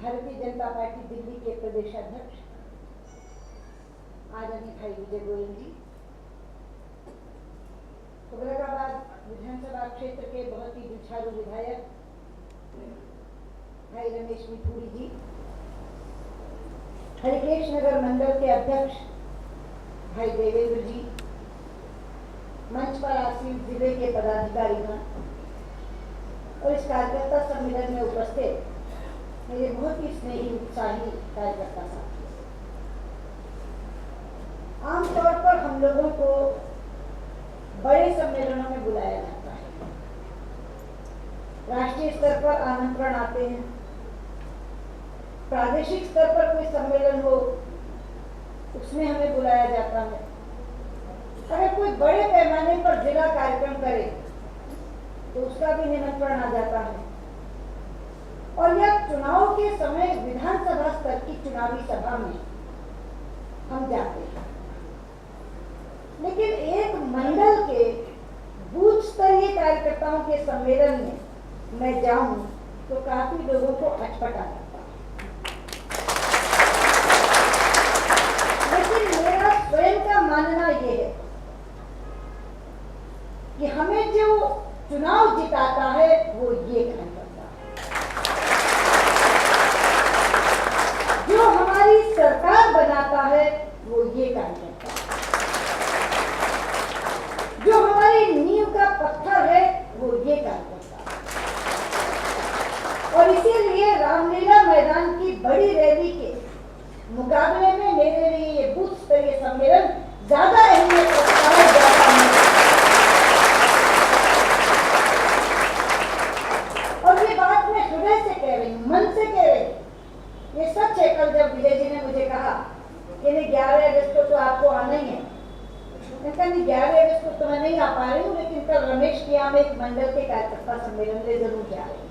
Bharatiya Janata party Delhi के प्रदेशाध्यक्ष आदरणीय भाई विजय गोयल जी, औरंगाबाद विधानसभा क्षेत्र के बहुत ही जुझारू विधायक भाई रमेश मिठूरी जी, हरिकेश नगर मंडल के अध्यक्ष भाई देवेंद्र जी, मंच पर आसीन जिले के पदाधिकारीगण और इस कार्यकर्ता सम्मेलन में उपस्थित मेरे बहुत ही स्नेही उत्साही कार्यकर्ता साथी। आमतौर पर हम लोगों को बड़े सम्मेलनों में बुलाया जाता है, राष्ट्रीय स्तर पर आमंत्रण आते हैं, प्रादेशिक स्तर पर कोई सम्मेलन हो उसमें हमें बुलाया जाता है। अगर कोई बड़े पैमाने पर जिला कार्यक्रम करे तो उसका भी निमंत्रण आ जाता है। और यह चुनाव के समय विधानसभा स्तर की चुनावी सभा में हम जाते हैं, लेकिन एक मंडल के बूथ स्तरीय कार्यकर्ताओं के सम्मेलन में मैं जाऊं तो काफी लोगों को अटपटा लगता है। लेकिन मेरा स्वयं का मानना यह है कि हमें जो चुनाव जिताता है वो ये काम करता है, जो हमारी सरकार बनाता है वो ये काम करता है, जो हमारी नींव का पत्थर है वो ये काम करता है। और इसीलिए रामलीला मैदान की बड़ी रैली के मुकाबले में मेरे लिए ये बूथ स्तरीय सम्मेलन ज्यादा अहमियत रखता है, ज्यादा मन से कह रही। ये सच है, कल जब विजय जी ने मुझे कहा कि नहीं 11 अगस्त को तो आपको आना ही है, मैंने कहा नहीं 11 अगस्त को तो मैं नहीं आ पा रही हूँ, लेकिन कल रमेश की हम एक मंडल के कार्यकर्ता सम्मेलन में जरूर जा रहे हैं।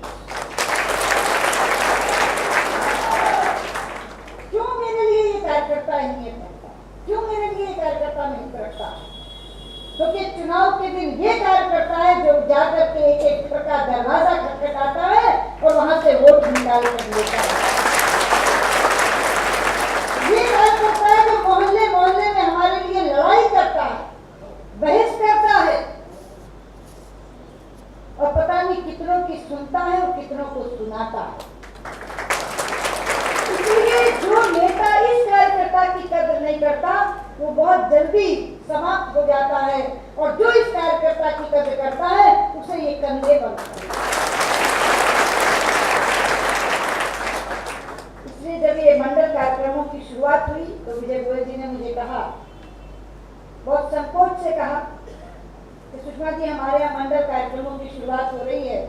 क्यों मेरे लिए ये कार्यकर्ता अहमियत रखता, क्यों मेरे लिए ये कार्यकर्ता महत्व रखता? क्योंकि तो चुनाव के दिन ये कार्यकर्ता है जो जाकर के एक एक का दरवाजा खटखटाता है और वहां से वोट निकाल कर लेता है। ये कार्यकर्ता है जो मोहल्ले मोहल्ले में हमारे लिए लड़ाई करता है, बहस करता है और पता नहीं कितनों की सुनता है और कितनों को सुनाता है। इसलिए जो नेता इस कार्यकर्ता की कदर नहीं करता वो बहुत जल्दी समाप्त हो जाता है, और जो इस कार्यकर्ता की कदर करता है उसे ये कंधे बनता है। इसलिए जब ये मंडल कार्यक्रमों की शुरुआत हुई तो विजय गोयल जी ने मुझे कहा, बहुत संकोच से कहा कि सुषमा जी हमारे यहाँ मंडल कार्यक्रमों की शुरुआत हो रही है।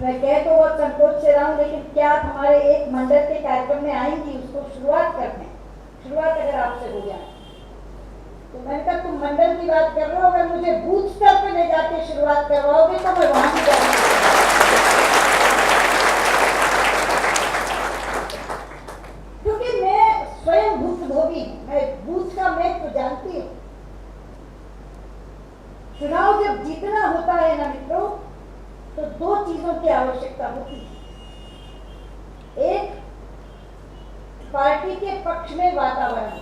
मैं कह तो बहुत संकोच से रहा हूँ, लेकिन क्या आप हमारे एक मंडल के कार्यक्रम में आएंगी उसको शुरुआत करने? शुरुआत अगर आपसे हो जाए तो मैंने कहा तुम मंडल की बात कर रहे हो, अगर मुझे बूथ स्तर पर ले जाके शुरुआत करवाओगे तो मैं वहां भी जाऊंगी। क्योंकि मैं स्वयं भुक्तभोगी हूं, मैं बूथ का महत्व जानती हूँ। चुनाव जब जीतना होता है ना मित्रों, तो दो चीजों की आवश्यकता होती है। एक, पार्टी के पक्ष में वातावरण,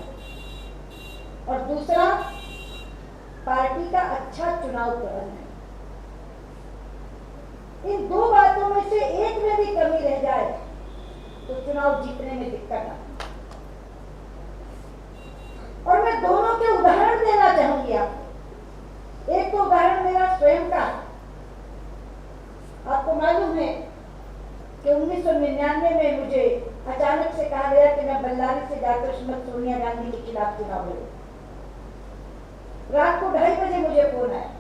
और दूसरा पार्टी का अच्छा चुनाव प्रबंधन। इन दो बातों में से एक में भी कमी रह जाए तो चुनाव जीतने में दिक्कत आती है। और मैं दोनों के उदाहरण देना चाहूंगी आपको। एक तो उदाहरण मेरा स्वयं का। आपको मालूम है कि 1999 में मुझे अचानक से कहा गया कि मैं बल्लारी से जाकर श्रीमती सोनिया गांधी के खिलाफ चुनाव लड़ूं। रात को 2:30 बजे मुझे फोन आया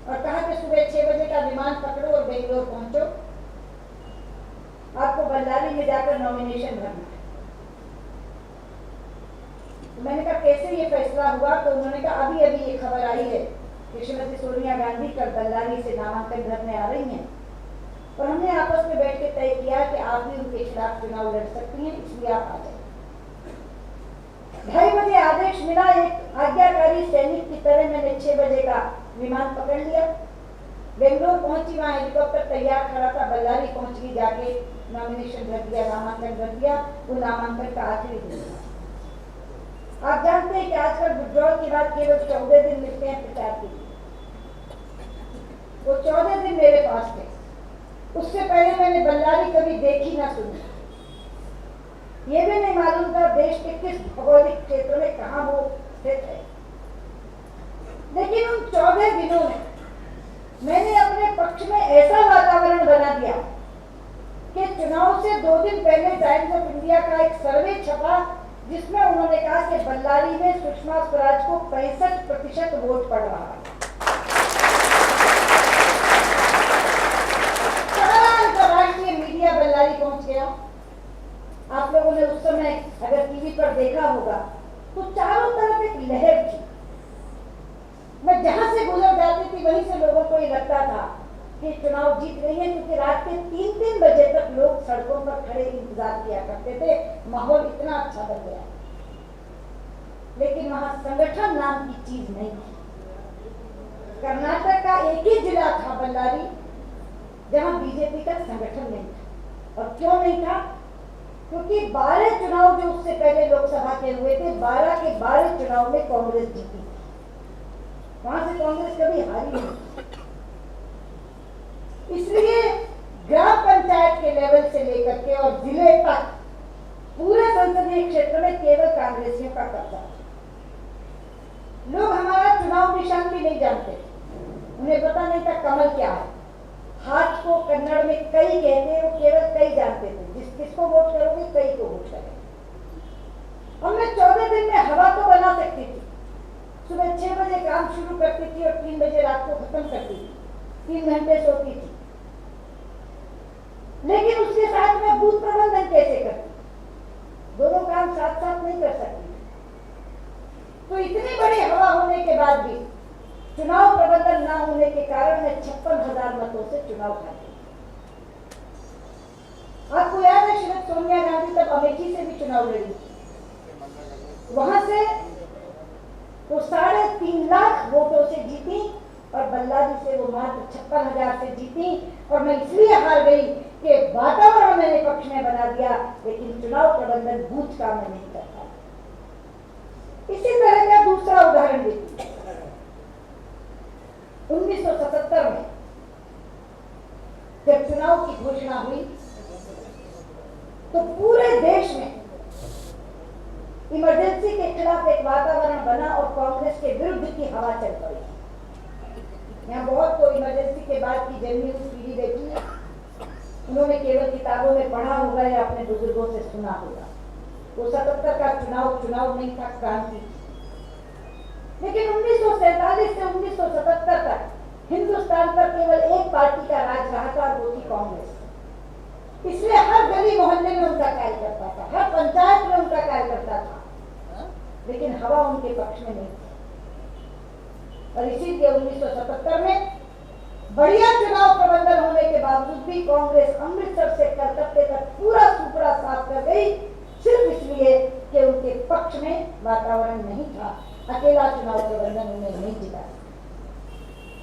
और कहा कि सुबह 6 बजे का विमान पकड़ो और बेंगलोर पहुंचो, आपको बल्लारी में जाकर नॉमिनेशन भरना है। तो मैंने कहा कैसे ये फैसला हुआ? तो उन्होंने कहा अभी अभी ये खबर आई है कि श्रीमती सोनिया गांधी कल बल्लारी से नामांकन भरने आ रही हैं, और हमने आपस में बैठ के तय किया कि आप भी उनके खिलाफ चुनाव लड़ सकती हैं, इसलिए आप आ जाए। 2:30 बजे आदेश मिला। एक आज्ञाकारी सैनिक की तरह मैंने 6 बजे का विमान पकड़ लिया। बेंगलोर पहुंची, वहां हेलीकॉप्टर तैयार खड़ा था, बल्लारी पहुंच गई, जाके नॉमिनेशन रख दिया, नामांकन रख दिया। वो नामांकन का आखिरी दिन था। आप जानते हैं कि आजकल विड्रॉल के बाद केवल 14 दिन मिलते हैं प्रचार के लिए। वो 14 दिन मेरे पास थे। उससे पहले मैंने बल्लारी कभी देखी ना सुनी। ये भी नहीं मालूम था देश के किस भौगोलिक क्षेत्र में कहां वो स्थित है। लेकिन उन 14 दिनों में मैंने अपने पक्ष में ऐसा वातावरण बना दिया कि चुनाव से 2 दिन पहले टाइम्स ऑफ इंडिया का एक सर्वे छपा, जिसमें उन्होंने कहा कि बल्लारी में सुषमा स्वराज को 65% वोट पड़ रहा है। सारा अंतर्राष्ट्रीय मीडिया बल्लारी पहुंच गया। आप लोगों ने उस समय अगर टीवी पर देखा होगा तो चारों तरफ एक लहर थी। मैं जहां से गुजर जाती थी वहीं से लोगों को ये लगता था कि चुनाव जीत रही है, क्योंकि रात के 3-3 बजे तक लोग सड़कों पर खड़े इंतजार किया करते थे। माहौल इतना अच्छा बन गया। लेकिन वहां संगठन नाम की चीज नहीं थी। कर्नाटक का एक ही जिला था बल्लारी जहां बीजेपी का संगठन नहीं था। और क्यों नहीं था? क्योंकि 12 चुनाव जो उससे पहले लोकसभा के हुए थे, 12 के 12 चुनाव में कांग्रेस जीती थी। वहां से कांग्रेस कभी हारी नहीं। इसलिए ग्राम पंचायत के लेवल से लेकर के और जिले तक पूरे संसदीय क्षेत्र में केवल कांग्रेसियों का कब्जा। लोग हमारा चुनाव निशान भी नहीं जानते। उन्हें पता नहीं था कमल क्या है। हाथ को कन्नड़ में कई कहते हैं, वो केवल कई जानते थे। किसको वोट करोगे? कई को वोट करेंगे। और मैं 14 दिन में हवा तो बना सकती थी। सुबह 6 बजे काम शुरू करती थी और 3 बजे रात को खत्म करती थी। 3 घंटे सोती थी। लेकिन उसके साथ मैं बूथ प्रबंधन कैसे करती? दोनों काम साथ साथ नहीं कर सकती। तो इतनी बड़ी हवा होने के बाद भी चुनाव प्रबंधन ना होने के कारण मैं 56,000 मतों से चुनाव हारी। आपको याद है श्रीमती सोनिया गांधी तब अमेठी से भी चुनाव लड़ी। वहां से वो 3.5 लाख वोटों से जीती और बल्लारी से वो मात्र 56,000 से जीती। और मैं इसलिए हार गई कि वातावरण मैंने पक्ष में बना दिया, लेकिन चुनाव प्रबंधन बूथ काम में नहीं करता। इसी तरह का दूसरा उदाहरण देखिए। 1977 में जब चुनाव की घोषणा हुई तो पूरे देश में इमरजेंसी के खिलाफ एक वातावरण बना और कांग्रेस के विरुद्ध की हवा चल पड़ी। यहाँ बहुत तो इमरजेंसी के बाद की जन्मी हुई पीढ़ी बैठी है, उन्होंने केवल किताबों में पढ़ा होगा या अपने बुजुर्गों से सुना होगा। वो 77 का चुनाव नहीं था, क्रांति थी। लेकिन 1947 से 1977 तक हिंदुस्तान पर केवल एक पार्टी का राज रहा था, वो थी कांग्रेस। इसलिए हर गली मोहल्ले में उनका कार्यकर्ता था, हर पंचायत में उनका कार्यकर्ता था, लेकिन हवा उनके पक्ष में नहीं थी। और इसीलिए 1977 में बढ़िया चुनाव प्रबंधन होने के बावजूद भी कांग्रेस अमृतसर से कलकत्ते तक पूरा सुपड़ा साफ कर गई, सिर्फ इसलिए कि उनके पक्ष में वातावरण नहीं था। अकेला चुनाव प्रबंधन उन्हें नहीं जिता।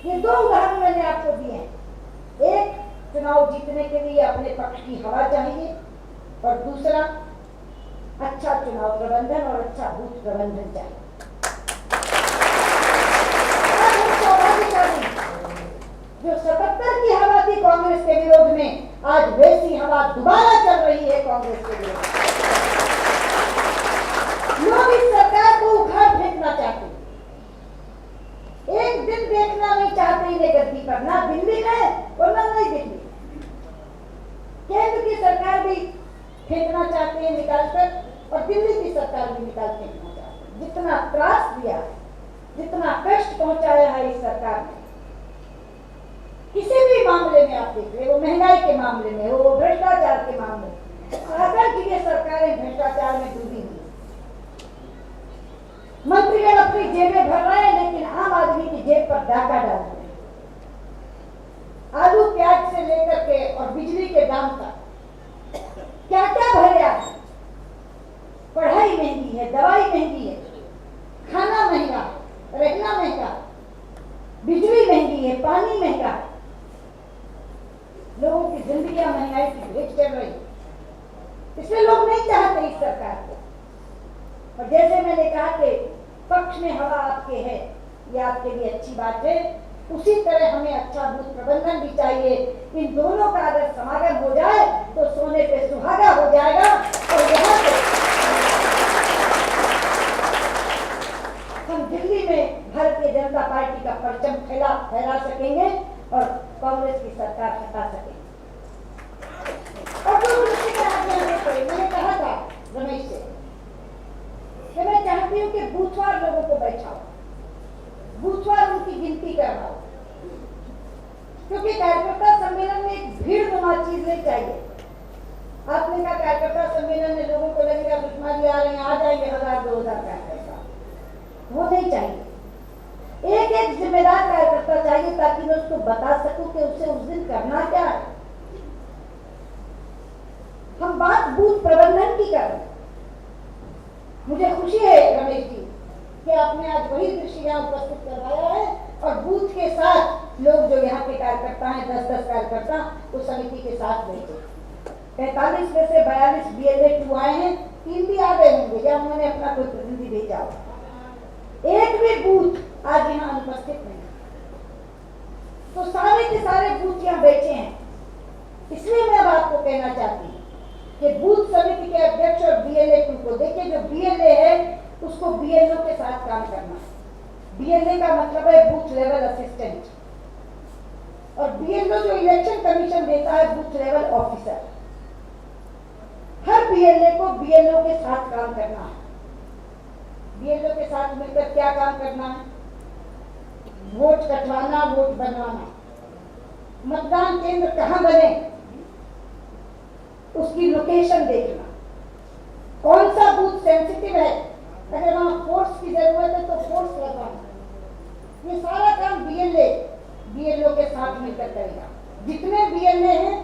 ये 2 उदाहरण मैंने आपको दिए हैं। एक, चुनाव जीतने के लिए अपने पक्ष की हवा चाहिए, और दूसरा, अच्छा चुनाव प्रबंधन और अच्छा बूथ प्रबंधन चाहिए। जो 77 की हवा थी कांग्रेस के विरोध में, आज वैसी हवा दोबारा चल रही है कांग्रेस के विरोध में। लोग इस सरकार को उखाड़ फेंकना चाहते हैं। एक दिन देखना नहीं चाहते इन्हें गद्दी पर, ना दिल्ली में और ना नई दिल्ली। केंद्र की सरकार भी फेंकना चाहते हैं निकालकर, और दिल्ली की सरकार भी निकाल फेंकना चाहते हैं। जितना त्रास दिया, जितना कष्ट पहुंचाया है इस सरकार ने, किसी भी मामले में आप देख रहे, वो महंगाई के मामले में हो, भ्रष्टाचार के मामले में, आकर की ये सरकारें भ्रष्टाचार में डूबी हुई। मंत्रीगण अपनी जेबें भर रहे हैं, लेकिन आम आदमी की जेब पर डाका डाल रहे हैं। आलू प्याज से लेकर के और बिजली के दाम तक क्या क्या भरा है। पढ़ाई महंगी है, दवाई महंगी है, खाना महंगा, रहना महंगा, बिजली महंगी है, पानी महंगा, महंगाई की भेंट चल रही है, इसलिए लोग नहीं चाहते इस सरकार को। और जैसे मैंने कहा कि पक्ष में हवा आपके है, ये आपके लिए अच्छी बात है, उसी तरह हमें अच्छा बूथ प्रबंधन भी चाहिए। इन दोनों का अगर समागम हो जाए तो सोने पे सुहागा हो जाएगा और यहाँ पे हम दिल्ली में भारतीय जनता पार्टी का परचम फहरा सकेंगे और कांग्रेस की सरकार हटा सकेंगे। और तो मैंने कहा था रमेश से कि मैं चाहती हूँ कि बूथवार लोगों को बैठाओ, बूथवार उनकी गिनती करवाओ, क्योंकि कार्यकर्ता सम्मेलन में एक भीड़ नुमा चीज नहीं चाहिए। आपने कहा कार्यकर्ता सम्मेलन में लोगों को लगेगा सुषमा जी आ रहे हैं, आ जाएंगे 1000-2000 कार्यकर्ता, वो नहीं चाहिए। एक एक जिम्मेदार कार्यकर्ता चाहिए ताकि मैं उसको बता सकूं कि उसे उस दिन करना क्या है। हम बात बूथ प्रबंधन की कर रहे हैं। मुझे खुशी है रमेश जी कि आपने आज वही दृश्य यहाँ उपस्थित करवाया है और बूथ के साथ लोग जो यहाँ के कार्यकर्ता हैं 10-10 कार्यकर्ता उस समिति के साथ बैठे। 45 में से 42 BLA 2 आए हैं, 3 भी आ गए होंगे या उन्होंने अपना कोई प्रतिनिधि भेजा हो। एक भी बूथ आज यहाँ अनुपस्थित नहीं, तो सारे के सारे बूथ यहाँ बैठे हैं। इसलिए मैं अब आपको कहना चाहती हूँ कि बूथ समिति के अध्यक्ष और BLA 2 को देखिए, जो BLA है उसको BLO के साथ काम करना है। BLA का मतलब है बूथ लेवल असिस्टेंट, और BLO जो इलेक्शन कमीशन देता है बूथ लेवल ऑफिसर। हर BLA को BLO के साथ काम करना है। BLO के साथ मिलकर क्या काम करना है? वोट कटवाना, वोट बनवाना, मतदान केंद्र कहाँ बने उसकी लोकेशन देखना, कौन सा बूथ सेंसिटिव है, अगर वहां फोर्स की जरूरत है तो फोर्स लगाना। ये सारा काम BLO के साथ मिलकर करेगा। जितने BLA हैं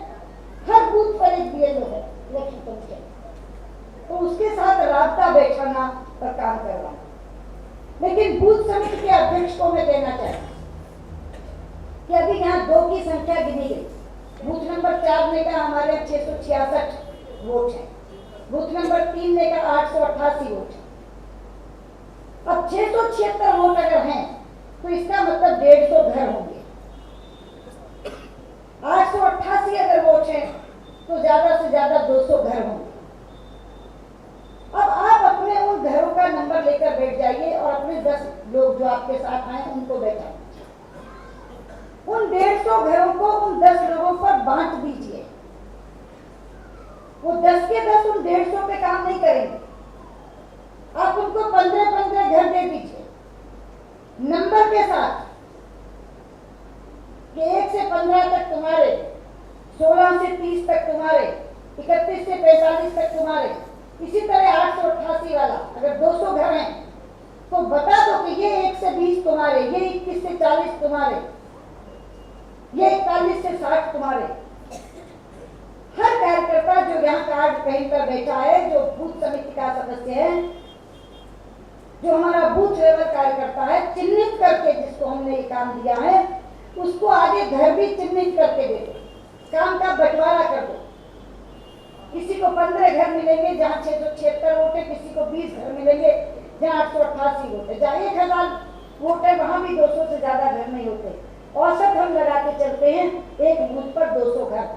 हर बूथ पर एक BLO है इलेक्शन कमीशन, तो उसके साथ राब्ता बैठाना और काम करवाना। लेकिन बूथ समिति के अध्यक्ष को मैं कहना चाहती कि अभी यहाँ 2 की संख्या गिनी गई। बूथ नंबर 4 ने कहा हमारे 666 वोट है, बूथ नंबर 3 ने कहा 888 वोट है। अब 676 वोट अगर हैं तो इसका मतलब 150 घर होंगे। 888 अगर वोट हैं तो ज्यादा से ज्यादा 200 घर होंगे। अब आप अपने उन घरों का नंबर लेकर बैठ जाइए और अपने 10 लोग जो आपके साथ आए उनको बैठाइए। उन 150 घरों को उन 10 लोगों पर बांट दीजिए। वो 10 के 10 उन 150 पे काम नहीं करेंगे। आप उनको 15-15 घर दे दीजिए नंबर के साथ कि 1 से 15 तक तुम्हारे, 16 से 30 तक तुम्हारे, 31 से 45 तक तुम्हारे। इसी तरह 888 वाला अगर 200 घर हैं तो बता दो कि ये 1 से 20 तुम्हारे, ये 21 से 40 तुम्हारे, ये 41 से 60 तुम्हारे। हर कार्यकर्ता जो यहाँ कार्ड कहीं पर बैठा है, जो बूथ समिति का सदस्य है, जो हमारा बूथ लेवल कार्यकर्ता है, चिन्हित करके जिसको हमने ये काम दिया है उसको आगे घर भी चिन्हित करके दे दो, काम का बंटवारा कर दो। किसी को 15 घर मिलेंगे जहाँ 676 वोट है, किसी को 20 घर मिलेंगे जहाँ 888 वोट है, जहाँ 1000 वोट है वहां भी 200 से ज्यादा घर नहीं होते। औसत हम लगा के चलते हैं एक बूथ पर 200 घर।